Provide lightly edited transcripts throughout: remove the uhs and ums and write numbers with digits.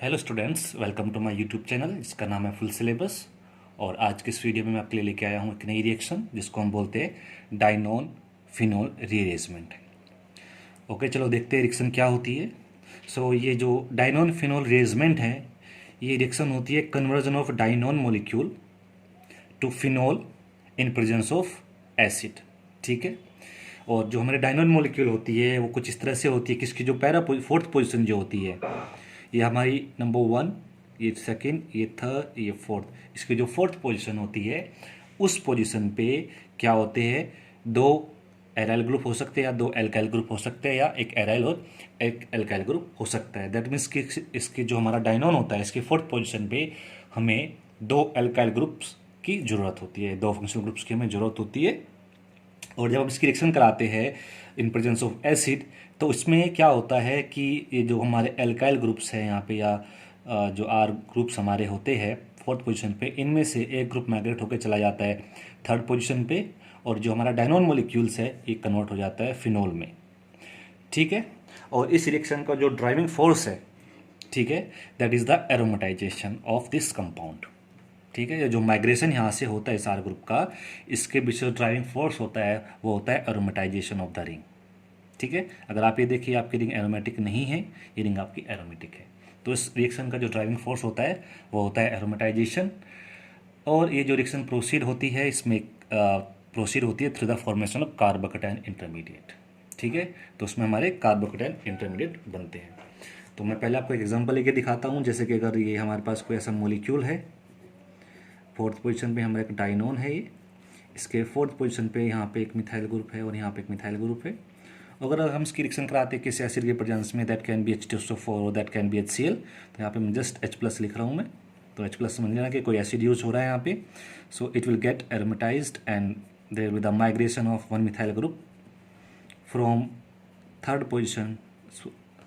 Hello students, welcome to my YouTube channel जिसका नाम है फुल सिलेबस। और आज के इस वीडियो में मैं आपके लिए लेके आया हूँ एक नई रिएक्शन जिसको हम बोलते हैं डाइनोन फिनोल रीअरेंजमेंट। ओके, चलो देखते हैं रिएक्शन क्या होती है। ये जो डाइनोन फिनोल रीअरेंजमेंट है, ये रिएक्शन होती है conversion of dienone molecule to phenol in presence of acid. ठीक है, और जो हमारे डाइनोन मॉलिक्यूल होती है वो कुछ इस तरह से होती है कि इसकी जो फोर्थ पोजीशन जो होती है, ये हमारी नंबर 1, ये सेकंड, ये थर्ड, ये फोर्थ, इसकी जो फोर्थ पोजीशन होती है उस पोजीशन पे क्या होते हैं, दो एराइल ग्रुप हो सकते हैं या दो एल्काइल ग्रुप हो सकते हैं या एक एराइल और एक एल्काइल ग्रुप हो सकता है। दैट मीन्स कि इसकी जो हमारा डाइनोन होता है इसकी फोर्थ पोजीशन पे हमें दो एल्काइल ग्रुप्स की ज़रूरत होती है, दो फंक्शनल ग्रुप्स की हमें ज़रूरत होती है। और जब हम इसकी रिएक्शन कराते हैं इन प्रेजेंस ऑफ एसिड, तो उसमें क्या होता है कि ये जो हमारे एल्काइल ग्रुप्स हैं यहाँ पे या जो आर ग्रुप्स हमारे होते हैं फोर्थ पोजीशन पे, इनमें से एक ग्रुप माइग्रेट होकर चला जाता है थर्ड पोजीशन पे, और जो हमारा डाइनोन मॉलिक्यूल्स है ये कन्वर्ट हो जाता है फिनोल में। ठीक है, और इस रिएक्शन का जो ड्राइविंग फोर्स है, ठीक है, that is the aromatisation of this compound. ठीक है, ये जो माइग्रेशन यहाँ से होता है इस आर ग्रुप का, इसके पीछे जो ड्राइविंग फोर्स होता है वो होता है एरोमेटाइजेशन ऑफ द रिंग। ठीक है, अगर आप ये देखिए आपकी रिंग एरोमेटिक नहीं है, ये रिंग आपकी एरोमेटिक है, तो इस रिएक्शन का जो ड्राइविंग फोर्स होता है वो होता है एरोमेटाइजेशन। और ये जो रिएक्शन प्रोसीड होती है इसमें प्रोसीड होती है through the formation of carbocation intermediate. ठीक है, तो उसमें हमारे कार्बोकेटाइन इंटरमीडिएट बनते हैं। तो मैं पहले आपको एक एग्जांपल लेके दिखाता हूँ। जैसे कि अगर ये हमारे पास कोई ऐसा मॉलिक्यूल है, फोर्थ पोजीशन पे हमारा एक डाइनोन है, ये इसके फोर्थ पोजीशन पे यहाँ पे एक मिथाइल ग्रुप है और यहाँ पे एक मिथाइल ग्रुप है। अगर हम इसकी रिएक्शन कराते हैं किसी एसिड के प्रेजेंस में, दैट कैन बी H2SO4 और दैट कैन बी HCl, तो यहाँ पे मैं जस्ट H+ लिख रहा हूँ मैं, तो H+ समझ लेना कि कोई एसिड यूज हो रहा है यहाँ पे। So it will get aromatized and there with the migration of one methyl group from third position,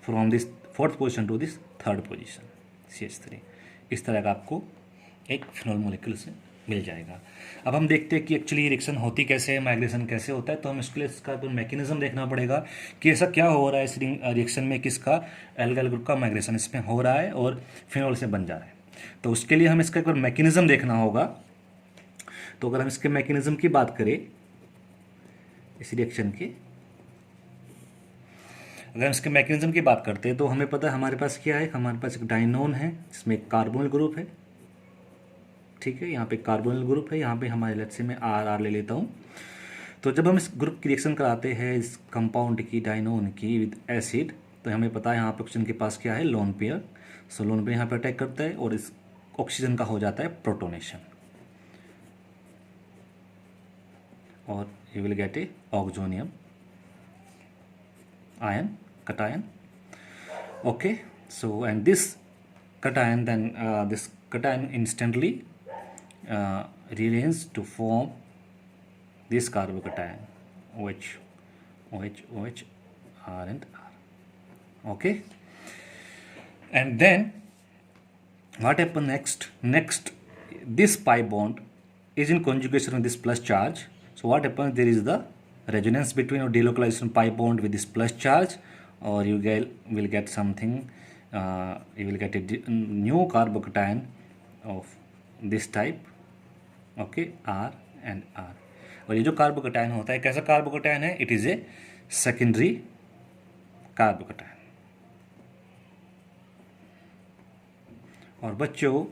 from this fourth position to this third position CH3। इस तरह का आपको एक फिनोल मॉलिक्यूल से मिल जाएगा। अब हम देखते हैं कि एक्चुअली रिएक्शन होती कैसे है, माइग्रेशन कैसे होता है। तो हम इसके लिए इसका तो मैकेनिज्म देखना पड़ेगा कि ऐसा क्या हो रहा है इस रिएक्शन में, किसका एल्काइल ग्रुप का माइग्रेशन इसमें हो रहा है और फिनोल से बन जा रहा है। तो उसके लिए हम इसका एक बार मैकेनिज्म देखना होगा। तो अगर हम इसके मैकेनिज्म की बात करें, इस रिएक्शन की अगर हम इसके मैकेनिज्म की बात करते हैं तो हमें पता है हमारे पास क्या है, हमारे पास एक डाइनोन है जिसमें एक कार्बोनिल ग्रुप है। ठीक है, यहाँ पे कार्बोनिल ग्रुप है, यहाँ पे हमारे लेट्स से मैं आर ले लेता हूँ। तो जब हम इस ग्रुप की रिएक्शन कराते हैं इस कंपाउंड की, डाइनोन की, विद एसिड, तो हमें पता है यहाँ पे ऑक्सीजन के पास क्या है, लोन पेयर। सो लोन पेयर यहाँ पे अटैक करता है और इस ऑक्सीजन का हो जाता है प्रोटोनेशन और you will gate A oxonium ion, cation. Okay, so and this cation then this cation instantly rearrange to form this carbocation OH, R and R. Okay, and then what happen next? This pi bond is in conjugation with this plus charge. So what happens, there is the resonance between or delocalization pi bond with this plus charge, or you will get something, you will get a new carbocation of this type. Okay, R and R. और ये जो carbocation होता है कैसा carbocation है, it is a secondary carbocation. और बच्चों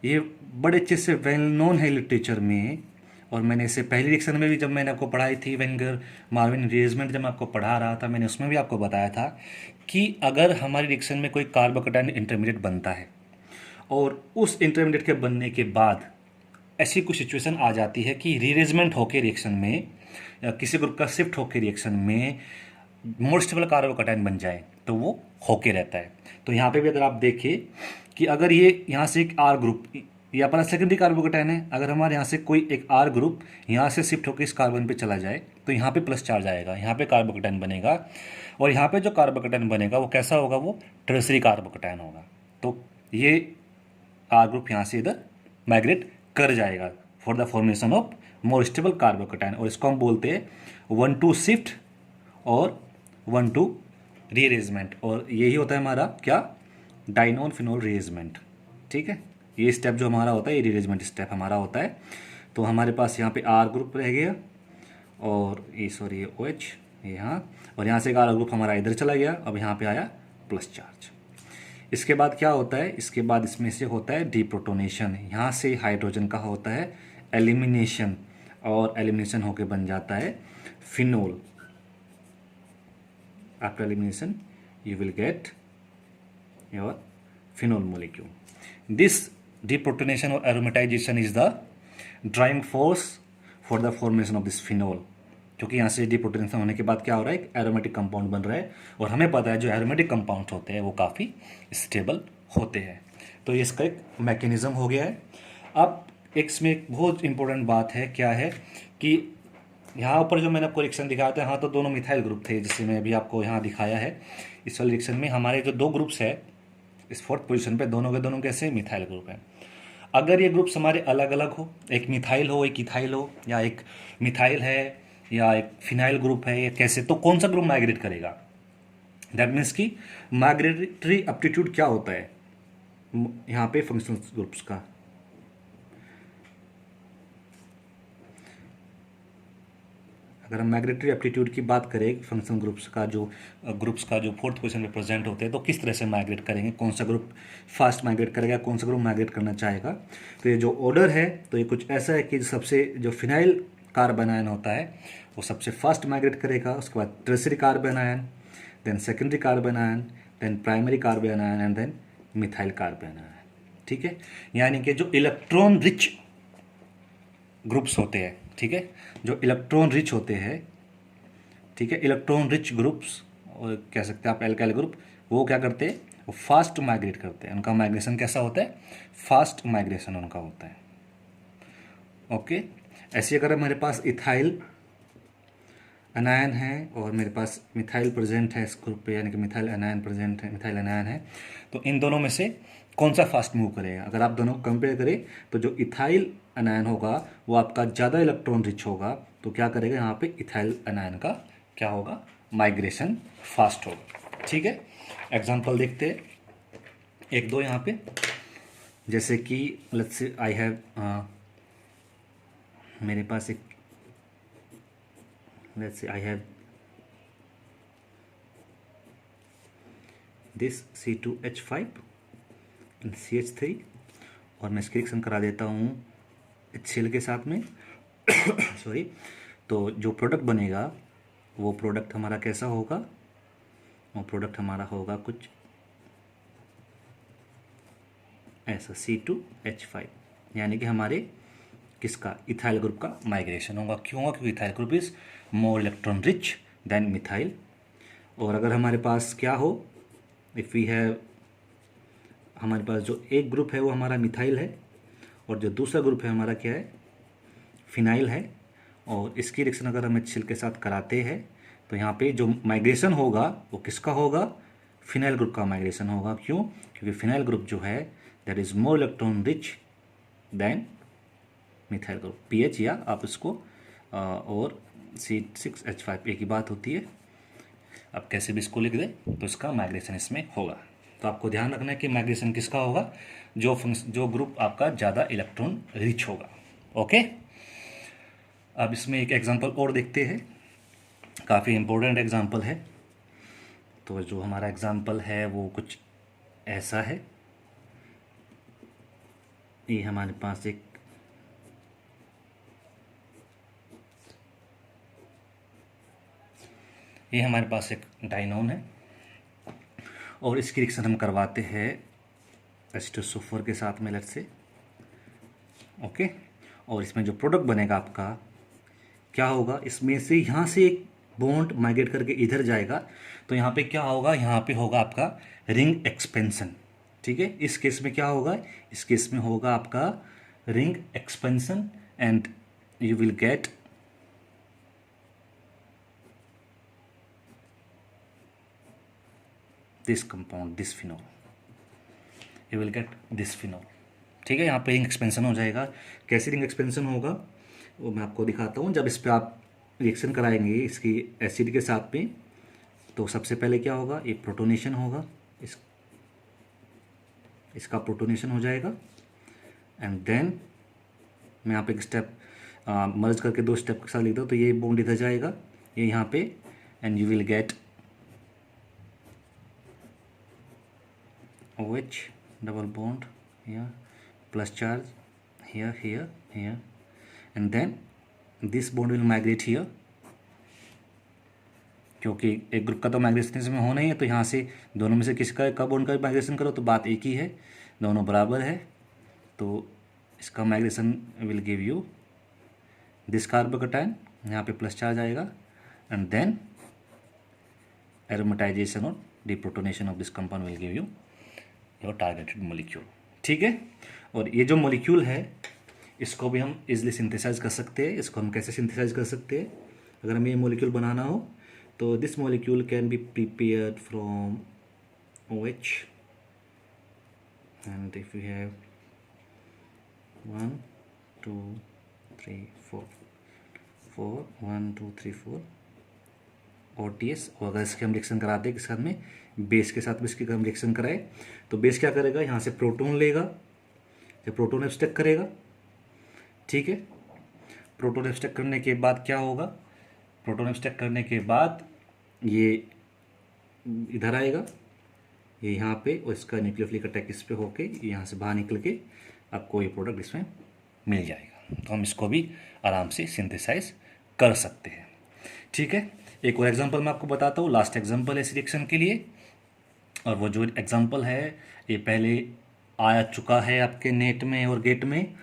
ये बड़े अच्छे से वेल नोन है लिटरेचर में, और मैंने इसे पहली रिएक्शन में भी जब मैंने आपको पढ़ाई थी, वेंगर मार्विन रीअरेंजमेंट जब मैं आपको पढ़ा रहा था, मैंने उसमें भी आपको बताया था कि अगर हमारी रिएक्शन में कोई कार्बोकेटाइन इंटरमीडिएट बनता है और उस इंटरमीडिएट के बनने के बाद ऐसी कुछ सिचुएशन आ जाती है कि रीअरेंजमेंट होकर रिएक्शन में या किसी ग्रुप का शिफ्ट होकर रिएक्शन में मोर स्टेबल कार्बोकेटाइन बन जाए, तो वो होके रहता है। तो यहाँ पे भी अगर आप देखिए कि अगर ये यहाँ से एक आर ग्रुप, ये अपना सेकेंडरी कार्बोकेटाइन है, अगर हमारे यहाँ से कोई एक आर ग्रुप यहाँ से शिफ्ट होकर इस कार्बन पे चला जाए तो यहाँ पे प्लस चार्ज आएगा, यहाँ पे कार्बोकेटाइन बनेगा, और यहाँ पे जो कार्बोकेटाइन बनेगा वो कैसा होगा, वो टर्सरी कार्बोकेटाइन होगा। तो ये आर ग्रुप यहाँ से इधर माइग्रेट कर जाएगा for the formation of more stable carbocation, और इसको हम बोलते हैं 1-2 शिफ्ट और 1-2 रीअरेंजमेंट। और यही होता है हमारा क्या, डाइनोन फिनोल रीअरेंजमेंट। ठीक है, ये स्टेप जो हमारा होता है ये रीअरेंजमेंट स्टेप हमारा होता है। तो हमारे पास यहाँ पे आर ग्रुप रह गया और ये सॉरी ये OH यहाँ, और यहाँ से एक आर ग्रुप हमारा इधर चला गया, अब यहाँ पे आया प्लस चार्ज। इसके बाद क्या होता है, इसके बाद इसमें से होता है डीप्रोटोनेशन, यहाँ से हाइड्रोजन का होता है एलिमिनेशन, और एलिमिनेशन होके बन जाता है phenol. After elimination you will get your phenol molecule. This deprotonation और aromatization is the driving force for the formation of this phenol. क्योंकि यहाँ से डीप्रोटोनेशन होने के बाद क्या हो रहा है, एक एरोमेटिक कंपाउंड बन रहा है, और हमें पता है जो एरोमेटिक कंपाउंड होते हैं वो काफ़ी स्टेबल होते हैं। तो ये इसका एक मैकेनिज्म हो गया है। अब इसमें एक बहुत इंपॉर्टेंट बात है, क्या है कि यहाँ ऊपर जो मैंने आपको रिएक्शन दिखाया था, हाँ तो दोनों मिथाइल ग्रुप थे, जिससे मैं अभी आपको यहाँ दिखाया है। इस वाले रिएक्शन में हमारे जो दो ग्रुप्स है इस फोर्थ पोजीशन पे, दोनों के दोनों कैसे मिथाइल ग्रुप हैं। अगर ये ग्रुप्स हमारे अलग अलग हो, एक मिथाइल हो एक इथाइल हो, या एक मिथाइल है या एक फिनाइल ग्रुप है, या कैसे, तो कौन सा ग्रुप माइग्रेट करेगा। दैट मीन्स कि माइग्रेटरी एप्टीट्यूड क्या होता है यहाँ पे फंक्शनल ग्रुप्स का। अगर हम माइग्रेटरी एप्टीट्यूड की बात करें फंक्शनल ग्रुप्स का जो फोर्थ पोजीशन में प्रेजेंट होते हैं, तो किस तरह से माइग्रेट करेंगे, कौन सा ग्रुप फास्ट माइग्रेट करेगा, कौन सा ग्रुप माइग्रेट करना चाहेगा। तो ये जो ऑर्डर है तो ये कुछ ऐसा है कि सबसे जो फिनाइल कार्बन आयन होता है वो सबसे फास्ट माइग्रेट करेगा, उसके बाद tertiary carbon ion, then secondary carbon ion, then primary carbon ion and then methyl carbon ion. ठीक है, यानी कि जो इलेक्ट्रॉन रिच ग्रुप्स होते हैं, ठीक है, जो इलेक्ट्रॉन रिच होते हैं, ठीक है, इलेक्ट्रॉन रिच ग्रुप्स, और कह सकते हैं आप एल्काइल ग्रुप, वो क्या करते हैं, वो फास्ट माइग्रेट करते हैं। उनका माइग्रेशन कैसा होता है, फास्ट माइग्रेशन उनका होता है। ओके, ऐसे अगर हमारे पास इथाइल अनायन है और मेरे पास मिथाइल प्रेजेंट है इस ग्रुप पे, यानी कि मिथाइल अनायन प्रेजेंट है, मिथाइल अनायन है, तो इन दोनों में से कौन सा फास्ट मूव करेगा। अगर आप दोनों कंपेयर करें तो जो इथाइल अनायन होगा वो आपका ज़्यादा इलेक्ट्रॉन रिच होगा, तो क्या करेगा यहाँ पे इथाइल अनायन का क्या होगा, माइग्रेशन फास्ट होगा। ठीक है, एग्जांपल देखते हैं एक दो यहाँ पे, जैसे कि लेट्स से आई हैव मेरे पास एक let's say I have this C2H5 and CH3, और मैं इसकी रिएक्शन करा देता हूँ HCl के साथ में सॉरी। तो जो प्रोडक्ट बनेगा वो प्रोडक्ट हमारा कैसा होगा, वो प्रोडक्ट हमारा होगा कुछ ऐसा C2H5, यानी कि हमारे किसका, इथाइल ग्रुप का माइग्रेशन होगा। क्यों होगा, क्योंकि ethyl group is more electron rich than methyl. और अगर हमारे पास क्या हो, इफ़ वी हैव, हमारे पास जो एक ग्रुप है वो हमारा मिथाइल है और जो दूसरा ग्रुप है हमारा क्या है, फिनाइल है, और इसकी रिएक्शन अगर हम HCl के साथ कराते हैं तो यहाँ पे जो माइग्रेशन होगा वो किसका होगा, फिनाइल ग्रुप का माइग्रेशन होगा। क्यों, क्योंकि फिनाइल ग्रुप जो है that is more electron rich than methyl group, pH या आप इसको और C6H5 एक ही बात होती है, आप कैसे भी इसको लिख दें तो इसका माइग्रेशन इसमें होगा। तो आपको ध्यान रखना है कि माइग्रेशन किसका होगा, जो ग्रुप आपका ज़्यादा इलेक्ट्रॉन रिच होगा। ओके, अब इसमें एक एग्जांपल और देखते हैं, काफ़ी इम्पोर्टेंट एग्जांपल है। तो जो हमारा एग्जांपल है वो कुछ ऐसा है, ये हमारे पास एक ये हमारे पास एक डाइनोन है और इसकी रिएक्शन हम करवाते हैं H2SO4 के साथ में, लेट्स से। ओके, और इसमें जो प्रोडक्ट बनेगा आपका क्या होगा, इसमें से यहाँ से एक बॉन्ड माइग्रेट करके इधर जाएगा, तो यहाँ पे क्या होगा, यहाँ पे होगा आपका रिंग एक्सपेंशन। ठीक है, इस केस में क्या होगा, इस केस में होगा आपका ring expansion and you will get this compound, this phenol, you will get this phenol. ठीक है, यहाँ पे रिंग एक्सपेंशन हो जाएगा। कैसे रिंग एक्सपेंशन होगा वो मैं आपको दिखाता हूँ। जब इस पर आप रिएक्शन कराएंगे इसकी एसिड के साथ में, तो सबसे पहले क्या होगा, ये प्रोटोनेशन होगा, इस इसका प्रोटोनेशन हो जाएगा। एंड देन मैं यहाँ पे एक स्टेप मर्ज करके 2 स्टेप के साथ लिख दूँ, तो ये बॉन्ड इधर जाएगा, ये यहाँ पे, and you will gate OH double bond here, plus charge here, here, here, and then this bond will migrate here, क्योंकि एक ग्रुप का तो माइग्रेशन इसमें होना ही है, तो यहाँ से दोनों में से किसका का बॉन्ड का माइग्रेशन करो तो बात एक ही है, दोनों बराबर है, तो इसका migration will give you this carbocation, यहाँ पे प्लस चार्ज आएगा, एंड देन एरोमेटाइजेशन और deprotonation of this compound will give you your targeted molecule. ठीक है, और ये जो मॉलिक्यूल है इसको भी हम इजीली सिंथेसाइज कर सकते हैं। इसको हम कैसे सिंथेसाइज कर सकते हैं, अगर हमें ये मॉलिक्यूल बनाना हो तो this molecule can be prepared from OH, and if you have 1 2 3 4 1 2 3 4 OTS, और अगर इसके हम रिएक्शन कराते हैं किसके साथ में, बेस के साथ भी इसके हम रिएक्शन कराए तो बेस क्या करेगा, यहाँ से प्रोटॉन लेगा, ये प्रोटॉन एब्स्ट्रैक्ट करेगा। ठीक है, प्रोटॉन एब्स्ट्रैक्ट करने के बाद क्या होगा, प्रोटॉन एब्स्ट्रैक्ट करने के बाद ये इधर आएगा, ये यहाँ पे, और इसका न्यूक्लियोफिलिक अटैक इस पे होके यहाँ से बाहर निकल के आपको ये प्रोडक्ट इसमें मिल जाएगा। तो हम इसको भी आराम से सिंथेसाइज कर सकते हैं। ठीक है, एक और एग्जांपल मैं आपको बताता हूँ, लास्ट एग्जांपल है इस रिएक्शन के लिए, और वो जो एग्जांपल है ये पहले आ चुका है आपके नेट में और गेट में,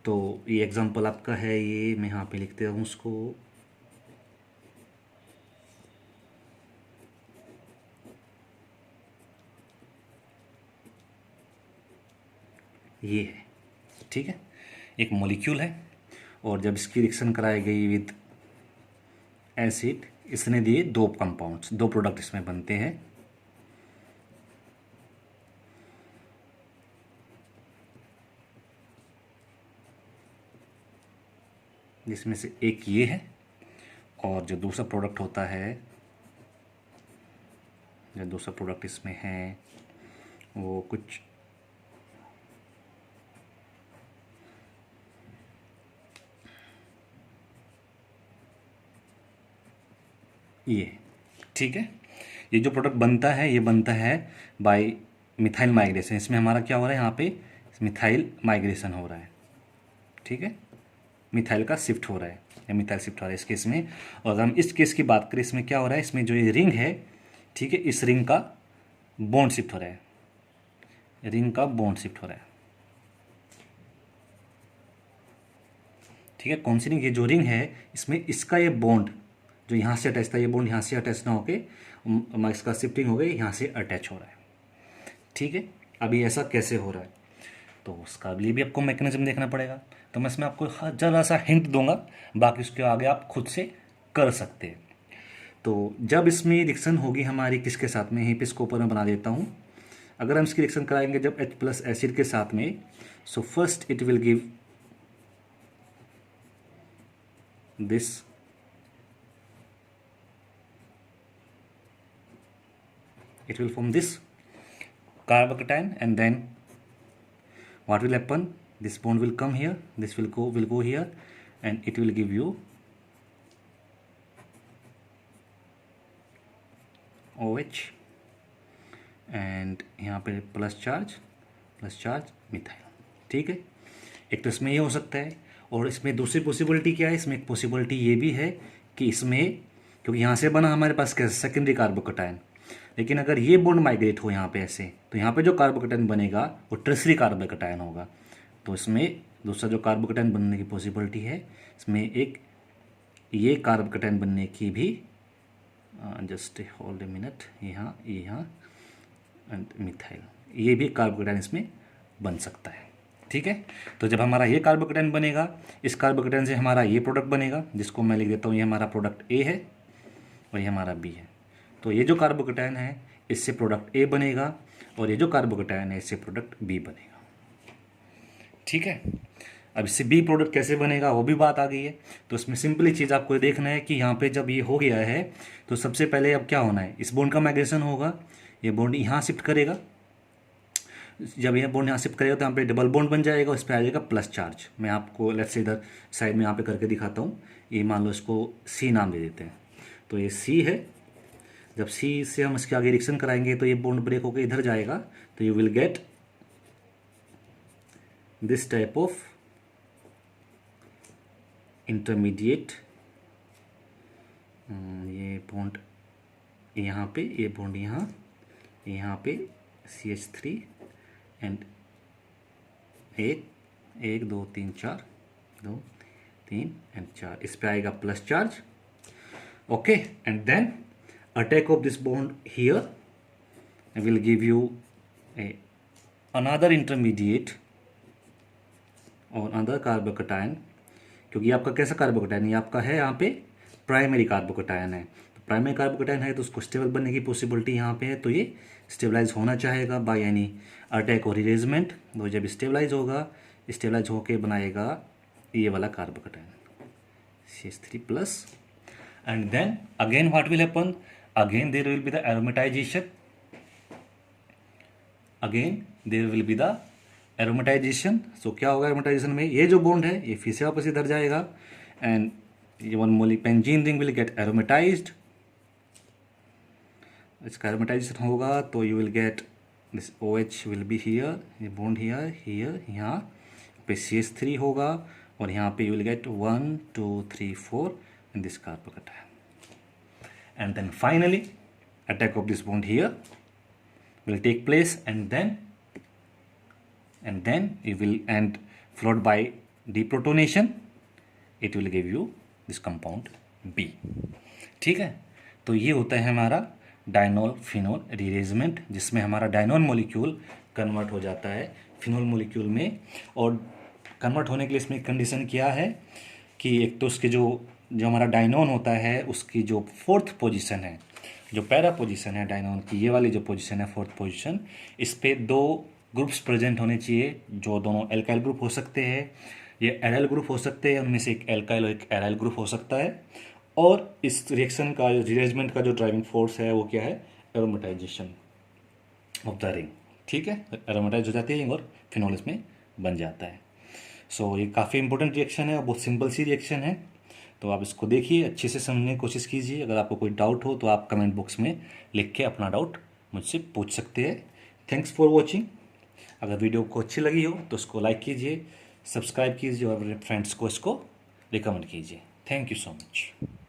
तो ये एग्जांपल आपका है, ये मैं यहाँ पे लिखते हूँ उसको, ये है। ठीक है, एक मॉलिक्यूल है, और जब इसकी रिएक्शन कराई गई विद एसिड, इसने दिए 2 कंपाउंड्स, 2 प्रोडक्ट इसमें बनते हैं। जिसमें से एक ये है, और जो दूसरा प्रोडक्ट होता है, जो दूसरा प्रोडक्ट इसमें है वो कुछ ये। ठीक है, ये जो प्रोडक्ट बनता है ये बनता है बाय मिथाइल माइग्रेशन। इसमें हमारा क्या हो रहा है, यहाँ पे मिथाइल माइग्रेशन हो रहा है। ठीक है, मिथाइल का शिफ्ट हो रहा है, या मिथाइल शिफ्ट हो रहा है इस केस में। और अगर हम इस केस की बात करें, इसमें क्या हो रहा है, इसमें जो ये रिंग है, ठीक है, इस रिंग का बॉन्ड शिफ्ट हो रहा है, रिंग का बॉन्ड शिफ्ट हो रहा है। ठीक है, कौन सी रिंग, ये जो रिंग है इसमें इसका ये बॉन्ड जो यहाँ से अटैच था, ये बॉन्ड यहाँ से अटैच ना होके इसका शिफ्टिंग हो गई, यहाँ से अटैच हो रहा है। ठीक है, अभी ऐसा कैसे हो रहा है, तो उसका लिए भी आपको मैकेनिज्म देखना पड़ेगा। तो मैं इसमें आपको ज़रा सा हिंट दूंगा, बाकी उसके आगे आप खुद से कर सकते हैं। तो जब इसमें रिएक्शन होगी हमारी किसके साथ में, यहीं पे इसको ऊपर में बना देता हूँ। अगर हम इसकी रिएक्शन कराएंगे जब H+ एसिड के साथ में, so first it will give this, it will form this carbocation, and then what will happen, this bond will come here, this will go here, and it will give you OH, and यहाँ पे plus charge methyl. ठीक है, एक तो इसमें ये हो सकता है, और इसमें दूसरी पॉसिबिलिटी क्या है, इसमें एक पॉसिबिलिटी ये भी है कि इसमें, क्योंकि यहाँ से बना हमारे पास क्या सेकेंडरी कार्बोकटायन, लेकिन अगर ये बॉन्ड माइग्रेट हो यहाँ पे ऐसे, तो यहाँ पे जो कार्बोकटायन बनेगा वो टर्सरी कार्बोकटायन होगा। तो इसमें दूसरा जो कार्बोकटायन बनने की पॉसिबिलिटी है, इसमें एक ये कार्बोकटायन बनने की भी, जस्ट होल्ड ए मिनट, यहाँ एंड मिथाइल, ये भी कार्बोकटायन इसमें बन सकता है। ठीक है, तो जब हमारा ये कार्बोकटायन बनेगा, इस कार्बोकटायन से हमारा ये प्रोडक्ट बनेगा, जिसको मैं लिख देता हूँ, ये हमारा प्रोडक्ट ए है और ये हमारा बी है। तो ये जो कार्बोकटायन है इससे प्रोडक्ट ए बनेगा, और ये जो कार्बोकटायन है इससे प्रोडक्ट बी बनेगा। ठीक है, अब इससे बी प्रोडक्ट कैसे बनेगा वो भी बात आ गई है। तो इसमें सिंपली चीज़ आपको देखना है कि यहाँ पे जब ये हो गया है तो सबसे पहले अब क्या होना है, इस बॉन्ड का माइग्रेशन होगा, ये बॉन्ड यहाँ शिफ्ट करेगा, जब ये बॉन्ड यहाँ शिफ्ट करेगा तो यहाँ पे डबल बॉन्ड बन जाएगा, उस पर आ जाएगा प्लस चार्ज। मैं आपको लेट्स से इधर साइड में यहाँ पे करके दिखाता हूँ। ये मान लो इसको सी नाम दे देते हैं, तो ये सी है। जब सी से हम इसके आगे रिएक्शन कराएंगे तो ये बॉन्ड ब्रेक होकर इधर जाएगा, तो you will get this type of intermediate. ये बॉन्ड यहाँ पे, ये बॉन्ड यहाँ पे CH3 एंड एक 2 3 4 2 3 एंड 4, इस पे आएगा plus charge. Okay, and then attack of this bond here will give you another intermediate और अनदर कार्बोकटायन, क्योंकि आपका कैसा कार्बोकटायन, ये आपका है यहाँ पे प्राइमरी कार्बोकटायन है। तो प्राइमरी कार्बोकटायन है तो उसको स्टेबल बनने की पॉसिबिलिटी यहाँ पे है, तो ये स्टेबलाइज होना चाहेगा बाय एनी अटैक और इरेजमेंट। तो जब स्टेबलाइज होगा, स्टेबलाइज होके बनाएगा ये वाला carbocation CH3 plus. And then again what will happen, again there will be the aromatization, again there will be the aromatization. So क्या होगा एरोमेटाइजेशन में, ये जो बॉन्ड है ये फिर से वापस इधर जाएगा एंड ये one mole benzene ring will get aromatized. इसका एरोमेटाइजेशन होगा तो you will get this OH will be here, ये बॉन्ड हियर यहाँ पे CH3 होगा और यहाँ पे you will get 1 2 3 4 in this carbocation. And then finally attack of this bond here will take place, and then it will, and followed by deprotonation it will give you this compound B। ठीक है, तो ये होता है हमारा डाइनोल phenol rearrangement, जिसमें हमारा डाइनोल molecule convert हो जाता है फिनोल मॉलिक्यूल में। और कन्वर्ट होने के लिए इसमें कंडीशन क्या है कि एक तो उसके जो हमारा डाइनोन होता है उसकी जो फोर्थ पोजीशन है, जो पैरा पोजीशन है डाइनोन की, ये वाली जो पोजीशन है फोर्थ पोजीशन, इस पे 2 ग्रुप्स प्रेजेंट होने चाहिए, जो दोनों एल्काइल ग्रुप हो सकते हैं, ये एराइल ग्रुप हो सकते हैं, उनमें से एक एल्काइल और एक एराइल ग्रुप हो सकता है। और इस रिएक्शन का रीअरेंजमेंट का जो ड्राइविंग फोर्स है वो क्या है, एरोमेटाइजेशन ऑफ द रिंग। ठीक है, एरोमेटाइज हो जाती है रिंग और फिनोल इसमें बन जाता है। सो ये काफ़ी इंपॉर्टेंट रिएक्शन है और बहुत सिंपल सी रिएक्शन है, तो आप इसको देखिए, अच्छे से समझने की कोशिश कीजिए। अगर आपको कोई डाउट हो तो आप कमेंट बॉक्स में लिख के अपना डाउट मुझसे पूछ सकते हैं। Thanks for watching. अगर वीडियो को अच्छी लगी हो तो उसको लाइक कीजिए, सब्सक्राइब कीजिए और अपने फ्रेंड्स को इसको रिकमेंड कीजिए। Thank you so much.